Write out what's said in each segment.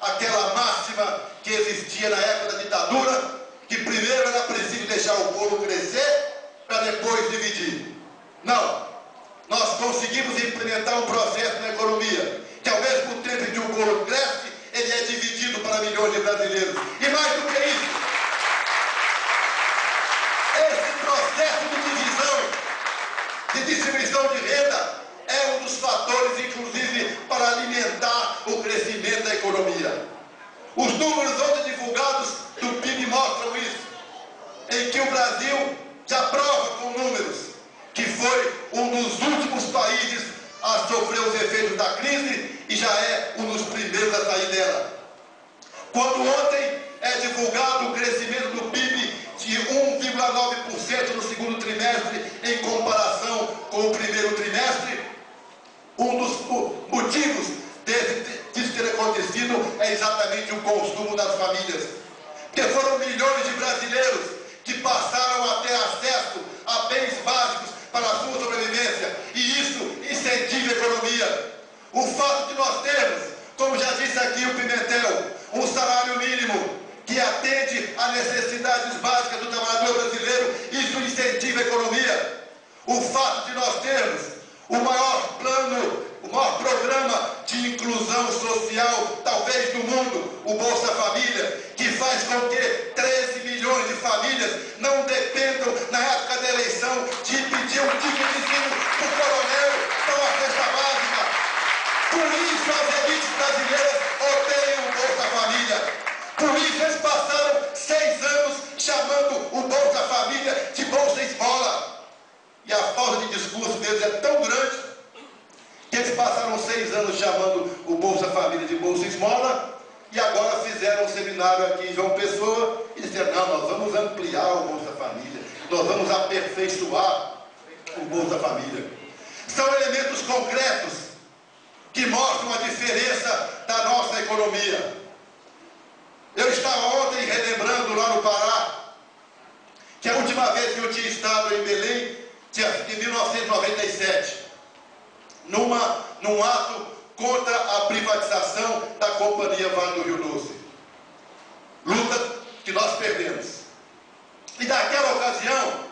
aquela máxima que existia na época da ditadura, que primeiro era preciso deixar o bolo crescer para depois dividir. Não. Nós conseguimos implementar um processo na economia que, ao mesmo tempo que o bolo cresce, ele é dividido para milhões de brasileiros. E mais do que isso, esse processo de divisão, de distribuição de renda, é um dos fatores, inclusive, para alimentar o crescimento da economia. Os números ontem divulgados do PIB mostram isso, em que o Brasil já prova com números que foi um dos últimos países a sofrer os efeitos da crise e já é um dos primeiros a sair dela. Quando ontem é divulgado o crescimento do PIB de 1,9% no segundo trimestre em comparação com o primeiro trimestre, um dos motivos disso ter acontecido é exatamente o consumo das famílias. Porque foram milhões de brasileiros que passaram a ter acesso a bens básicos para a sua sobrevivência, e isso incentiva a economia. O fato de nós termos, como já disse aqui o Pimentel, um salário mínimo que atende às necessidades básicas do trabalhador brasileiro, isso incentiva a economia. O fato de nós termos o maior programa de inclusão social, talvez do mundo, o Bolsa Família, que faz com que 13 milhões de famílias não dependam, na época da eleição, de pedir um ticketzinho para o coronel, para uma cesta básica. Por isso as elites brasileiras odeiam o Bolsa Família. Por isso eles passaram 6 anos chamando o Bolsa Família de Bolsa Esmola. E a falta de discurso deles é tão grande que eles passaram 6 anos chamando o Bolsa Família de Bolsa Esmola e agora fizeram um seminário aqui em João Pessoa e disseram, não, nós vamos ampliar o Bolsa Família, nós vamos aperfeiçoar o Bolsa Família. São elementos concretos que mostram a diferença da nossa economia. Eu estava ontem relembrando lá no Pará que a última vez que eu tinha estado em Belém tinha sido em 1997. Num ato contra a privatização da Companhia Vale do Rio Doce. Luta que nós perdemos. E naquela ocasião,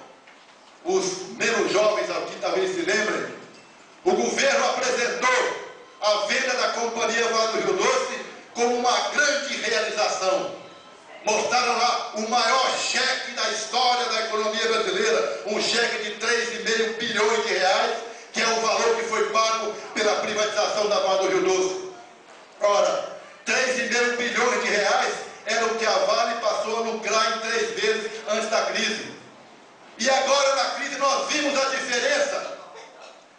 os menos jovens aqui talvez se lembrem, o governo apresentou a venda da Companhia Vale do Rio Doce como uma grande realização. Mostraram lá o maior cheque da história da economia brasileira, um cheque de 3,5 bilhões de reais, que é o valor que foi pago pela privatização da Vale do Rio Doce. Ora, 3,5 bilhões de reais era o que a Vale passou a lucrar em 3 vezes antes da crise. E agora na crise nós vimos a diferença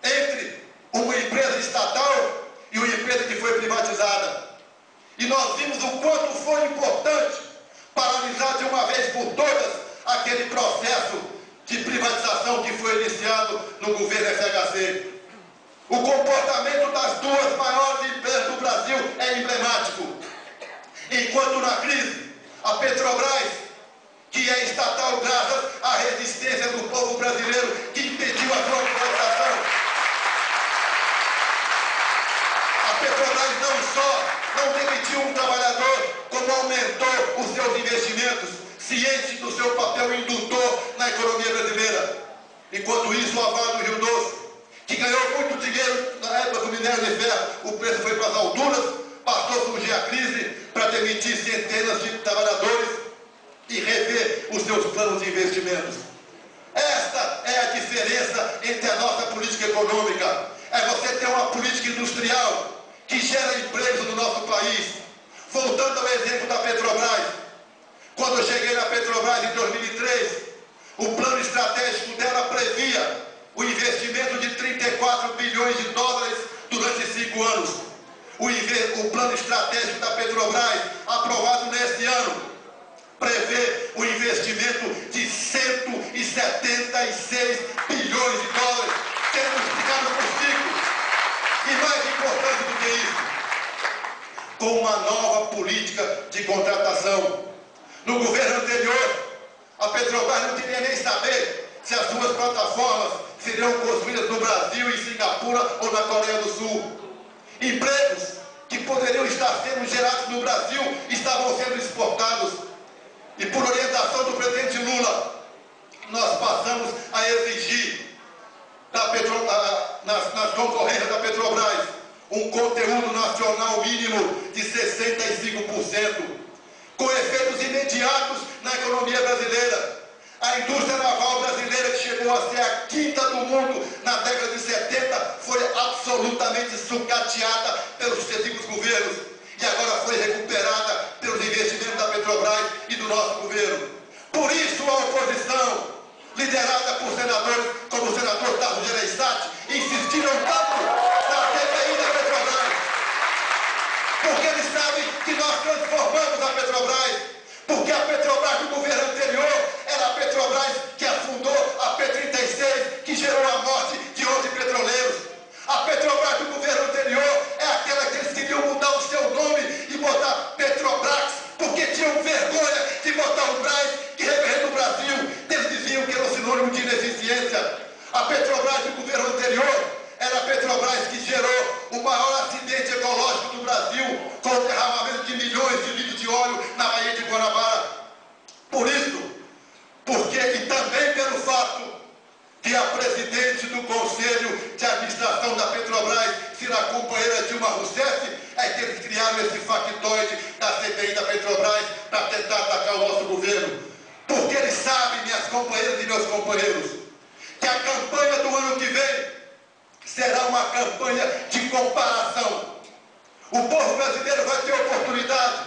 entre uma empresa estatal e uma empresa que foi privatizada. E nós vimos o quanto foi importante paralisar de uma vez por todas aquele processo de privatização que foi iniciado no governo FHC. O comportamento das 2 maiores empresas do Brasil é emblemático. Enquanto na crise, a Petrobras, que é estatal graças à resistência do povo brasileiro que impediu a sua privatização, a Petrobras não só não demitiu um trabalhador, como aumentou os seus investimentos, ciente do seu papel indutor na economia brasileira. Enquanto isso, a Vale do Rio Doce, que ganhou muito dinheiro na época do minério de ferro, o preço foi para as alturas, passou a surgir a crise para demitir centenas de trabalhadores e rever os seus planos de investimentos. Esta é a diferença entre a nossa política econômica. É você ter uma política industrial que gera empregos no nosso país. Voltando ao exemplo da Petrobras, quando eu cheguei na Petrobras em 2003, o plano estratégico dela previa o investimento de 34 bilhões de dólares durante 5 anos. O plano estratégico da Petrobras, aprovado neste ano, prevê o investimento de 176 bilhões de dólares, sendo multiplicado por 5. E mais importante do que isso, com uma nova política de contratação. No governo anterior, a Petrobras não queria nem saber se as suas plataformas seriam construídas no Brasil, em Singapura ou na Coreia do Sul. Empregos que poderiam estar sendo gerados no Brasil estavam sendo exportados. E por orientação do presidente Lula, nós passamos a exigir nas concorrências da Petrobras um conteúdo nacional mínimo de 65%, com efeitos imediatos na economia brasileira. A indústria naval brasileira, que chegou a ser a quinta do mundo na década de 70, foi absolutamente sucateada pelos sucessivos governos e agora foi recuperada pelos investimentos da Petrobras e do nosso governo. Por isso a oposição, liderada por senadores como o senador Tasso Gereissati, insistiram tanto na CPI da Petrobras, porque eles sabem que nós transformamos a Petrobras. Porque a Petrobras do governo anterior era a Petrobras que afundou a P-36, que gerou a morte de 11 petroleiros. A Petrobras do governo anterior é aquela que eles queriam mudar o seu nome e botar Petrobras, porque tinham vergonha de botar o Brás, que representa o Brasil. Eles diziam que era um sinônimo de ineficiência. A Petrobras do governo anterior era a Petrobras que gerou o maior acidente ecológico do Brasil, com o derramamento de milhões de litros de óleo na Baía de Guanabara. Por isso, e também pelo fato que a presidente do Conselho de Administração da Petrobras será a companheira Dilma Rousseff, é que eles criaram esse factoide da CPI da Petrobras para tentar atacar o nosso governo. Porque eles sabem, minhas companheiras e meus companheiros, que a campanha do ano que vem será uma campanha de comparação. O povo brasileiro vai ter a oportunidade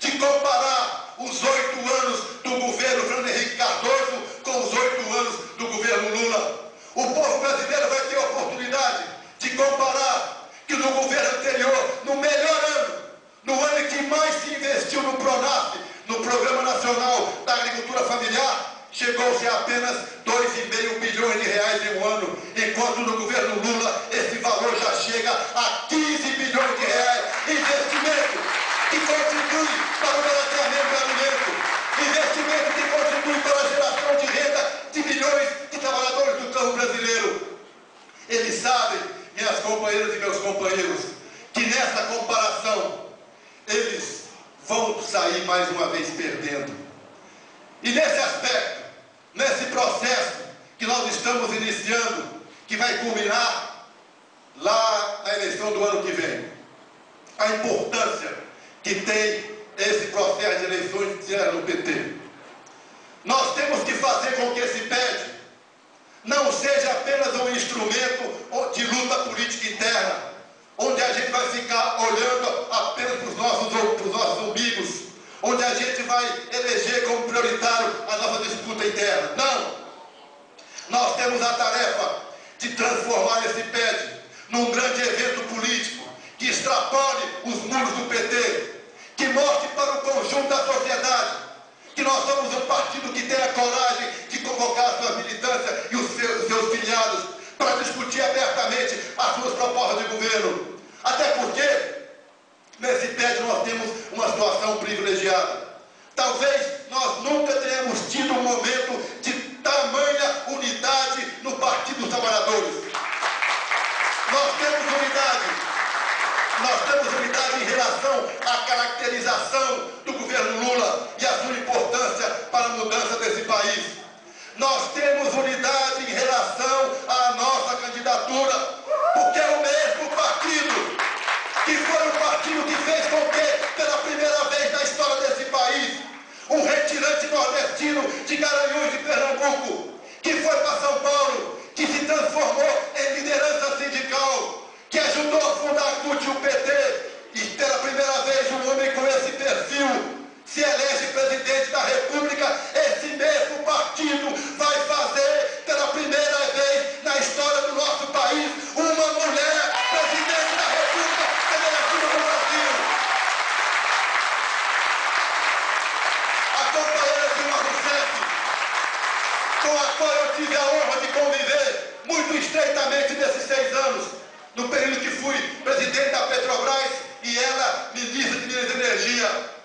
de comparar os 8 anos do governo Fernando Henrique Cardoso com os 8 anos do governo Lula. O povo brasileiro vai ter a oportunidade de comparar que no governo anterior, no melhor ano, no ano em que mais se investiu no PRONAF, no Programa Nacional da Agricultura Familiar, chegou-se a apenas 2,5 bilhões de reais em um ano, enquanto no governo Lula esse valor já chega a 15 bilhões de reais. Investimento que contribui para o balanceamento do alimento, investimento que contribui para a geração de renda de milhões de trabalhadores do campo brasileiro. Eles sabem, minhas companheiras e meus companheiros, que nessa comparação eles vão sair mais uma vez perdendo. E nesse aspecto, nesse processo que nós estamos iniciando, que vai culminar lá na eleição do ano que vem, a importância que tem esse processo de eleições que no PT. Nós temos que fazer com que esse PED não seja apenas um instrumento de luta política interna, onde a gente vai ficar olhando apenas para os nossos umbigos, onde a gente vai eleger como prioritário a nossa disputa interna. Não! Nós temos a tarefa de transformar esse PED num grande evento político que extrapole os muros do PT, que mostre para o conjunto da sociedade que nós somos um partido que tem a coragem de convocar a sua militância e os seus filiados para discutir abertamente as suas propostas de governo. Até porque nesse PED nós temos uma situação privilegiada. Talvez nós nunca tenhamos tido um momento de tamanha unidade no Partido dos Trabalhadores. Nós temos unidade em relação à caracterização do governo Lula e a sua importância para a mudança desse país. Nós temos unidade em relação à nossa candidatura, porque é o mesmo partido que foi o partido que fez com que, pela primeira vez na história desse país, um retirante nordestino de Garanhuns de Pernambuco, que foi para São Paulo, que se transformou em liderança sindical, que ajudou a fundar a CUT e o PT, e pela primeira vez um homem com esse perfil se elege presidente da República. Esse mesmo partido vai fazer, pela primeira vez na história do nosso país, uma mulher presidente da República Federativa do Brasil. A companheira Dilma Rousseff, com a qual eu tive a honra de conviver muito estreitamente nesses 6 anos, no período que fui presidente da Petrobras e ela ministra de Minas e Energia.